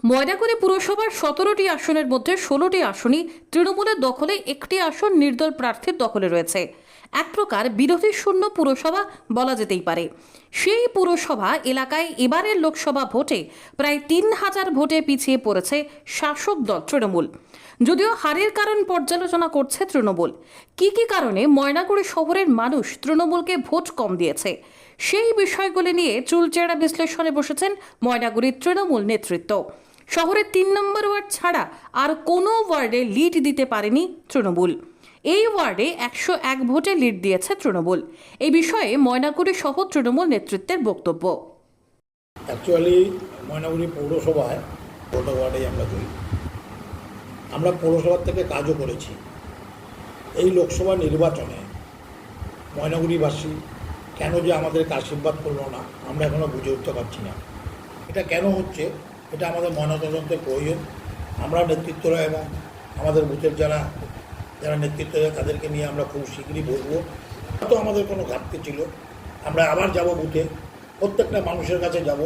ময়নাগুড়ি পুরসভার 17টি আসনের মধ্যে 16টি আসনই তৃণমূলের দখলে, একটি আসন নির্দল প্রার্থীর দখলে রয়েছে। এক প্রকার বিরোধী শূন্য পুরসভা বলা যেতেই পারে। সেই পুরসভা এলাকায় এবারের লোকসভা ভোটে প্রায় 3000 ভোটে পিছিয়ে পড়েছে শাসক দল তৃণমূল। যদিও হারের কারণ পর্যালোচনা করছে তৃণমূল। কি কারণে ময়নাগুড়ি শহরের মানুষ তৃণমূলকে ভোট কম দিয়েছে, সেই বিষয়গুলি নিয়ে চুলচেরা বিশ্লেষণে বসেছেন ময়নাগুড়ির তৃণমূল নেতৃত্ব। শহরের 3 নম্বর ওয়ার্ড ছাড়া আর কোনো ওয়ার্ডে লিড দিতে পারেনি তৃণমূল। এই ওয়ার্ডে 101 ভোটে লিড দিয়েছে তৃণমূল। এই বিষয়ে ময়নাগুড়ি শহর তৃণমূল নেতৃত্বের বক্তব্য। অ্যাকচুয়ালি ময়নাগুড়ি পৌরসভায় গোটা ওয়ার্ডেই আমরা করি। আমরা পৌরসভার থেকে কাজও করেছি। এই লোকসভা নির্বাচনে ময়নাগুড়িবাসী কেন যে আমাদেরকে আশীর্বাদ করলো না, আমরা এখনও বুঝে উঠতে পারছি না। এটা কেন হচ্ছে, এটা আমাদের ময়নাতদন্তের প্রয়োজন। আমরা নেতৃত্বরা এবং আমাদের বুথের যারা নেতৃত্ব দেয় তাদেরকে নিয়ে আমরা খুব শীঘ্রই বসবো। হয়তো আমাদের কোনো ঘাটতি ছিল, আমরা আবার যাব বুথে, প্রত্যেকটা মানুষের কাছে যাব,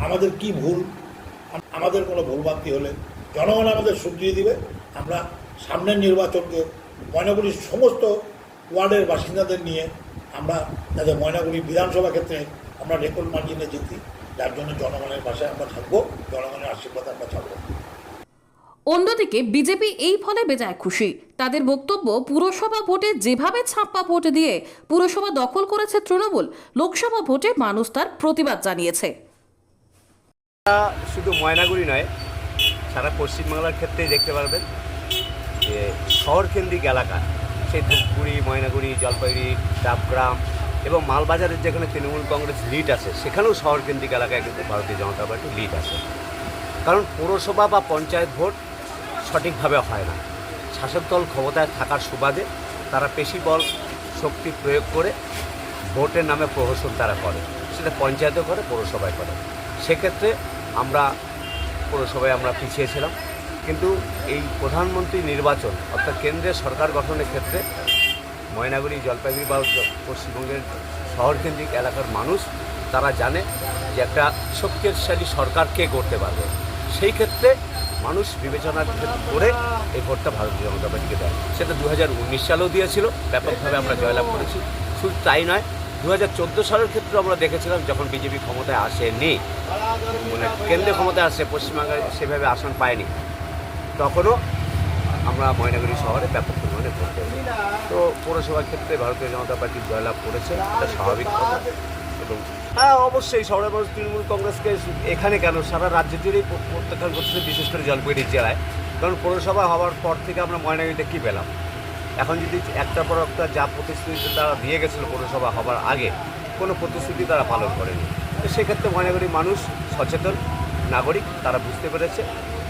আমাদের কি ভুল, আমাদের কোনো ভুলভ্রান্তি হলে জনগণ আমাদের শুধরিয়ে দিবে। আমরা সামনের নির্বাচনকে ময়নাগুড়ির সমস্ত ওয়ার্ডের বাসিন্দাদের নিয়ে আমরা যাতে ময়নাগুড়ি বিধানসভা ক্ষেত্রে আমরা রেকর্ড মার্জিনে জিতি, যার জন্য জনগণের পাশে আমরা থাকবো, জনগণের আশীর্বাদ আমরা থাকবো। অন্যদিকে বিজেপি এই ফলে বেজায় খুশি। তাদের বক্তব্য, পুরসভা ভোটে যেভাবে ছাপ্পা ভোট দিয়ে পুরসভা দখল করেছে তৃণমূল, লোকসভা ভোটে মানুষ তার প্রতিবাদ জানিয়েছে। শুধু ময়নাগুড়ি নয়, সারা পশ্চিমবাংলার ক্ষেত্রেই দেখতে পারবেন যে শহরকেন্দ্রিক এলাকা, সেই ধূপগুড়ি, ময়নাগুড়ি, জলপাইগুড়ি, ডাবগ্রাম এবং মালবাজারের যেখানে তৃণমূল কংগ্রেস লিড আছে, সেখানেও শহরকেন্দ্রিক এলাকায় কিন্তু ভারতীয় জনতা পার্টি লিড আছে। কারণ পৌরসভা বা পঞ্চায়েত ভোট সঠিকভাবে হয় না। শাসক দল ক্ষমতায় থাকার সুবাদে তারা পেশিবল শক্তি প্রয়োগ করে ভোটের নামে প্রহসন তারা করে, সেটা পঞ্চায়েতও করে, পৌরসভায় করে। সেক্ষেত্রে আমরা পৌরসভায় আমরা পিছিয়েছিলাম। কিন্তু এই প্রধানমন্ত্রী নির্বাচন অর্থাৎ কেন্দ্রের সরকার গঠনের ক্ষেত্রে ময়নাগুড়ি, জলপাইগুড়ি বা পশ্চিমবঙ্গের শহরকেন্দ্রিক এলাকার মানুষ তারা জানে যে একটা শক্তিশালী সরকার কে করতে পারবে। সেই ক্ষেত্রে মানুষ বিবেচনা করে এই ভোটটা ভারতীয় জনতা পার্টিকে দেয়। সেটা 2019 সালেও দিয়েছিল, ব্যাপকভাবে আমরা জয়লাভ করেছি। শুধু তাই নয়, 2014 সালের ক্ষেত্রে আমরা দেখেছিলাম, যখন বিজেপি ক্ষমতায় আসেনি, মানে কেন্দ্রে ক্ষমতায় আসে, পশ্চিমবঙ্গে সেভাবে আসন পায়নি, তখনও আমরা ময়নাগুড়ি শহরে ব্যাপক পরিমাণে ভোট পেয়েছি। তো পৌরসভার ক্ষেত্রে ভারতীয় জনতা পার্টি জয়লাভ করেছে, এটা স্বাভাবিক কথা। এবং হ্যাঁ, অবশ্যই শহরের মানুষ তৃণমূল কংগ্রেসকে এখানে কেন, সারা রাজ্য জুড়েই প্রত্যাখ্যান করছে, বিশেষ করে জলপাইগুড়ি জেলায়। কারণ পৌরসভা হওয়ার পর থেকে আমরা ময়নাগুড়িতে কী পেলাম? এখন যদি একটার পর একটা যা প্রতিশ্রুতি তারা দিয়ে গেছিলো পৌরসভা হবার আগে, কোনো প্রতিশ্রুতি তারা পালন করেনি। তো সেক্ষেত্রে ময়নাগুড়ির মানুষ সচেতন নাগরিক, তারা বুঝতে পেরেছে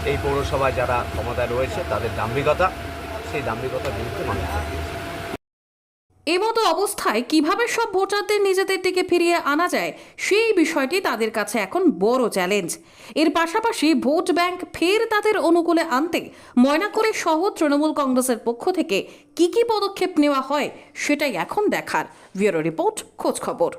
এই পৌরসভায় যারা ক্ষমতায় রয়েছে তাদের দাম্ভিকতা, সেই দাম্ভিকতার বিরুদ্ধে মানুষ। এমতো অবস্থায় কিভাবে সব ভোটারদের নিজেদের দিকে ফিরিয়ে আনা যায়, সেই বিষয়টি তাদের কাছে এখন বড় চ্যালেঞ্জ। এর পাশাপাশি ভোট ব্যাংক ফের তাদের অনুকূলে আনতে ময়নাগুড়ি শহর তৃণমূল কংগ্রেসের পক্ষ থেকে কি পদক্ষেপ নেওয়া হয়, সেটাই এখন দেখার। ব্যুরো রিপোর্ট, খোঁজ খবর।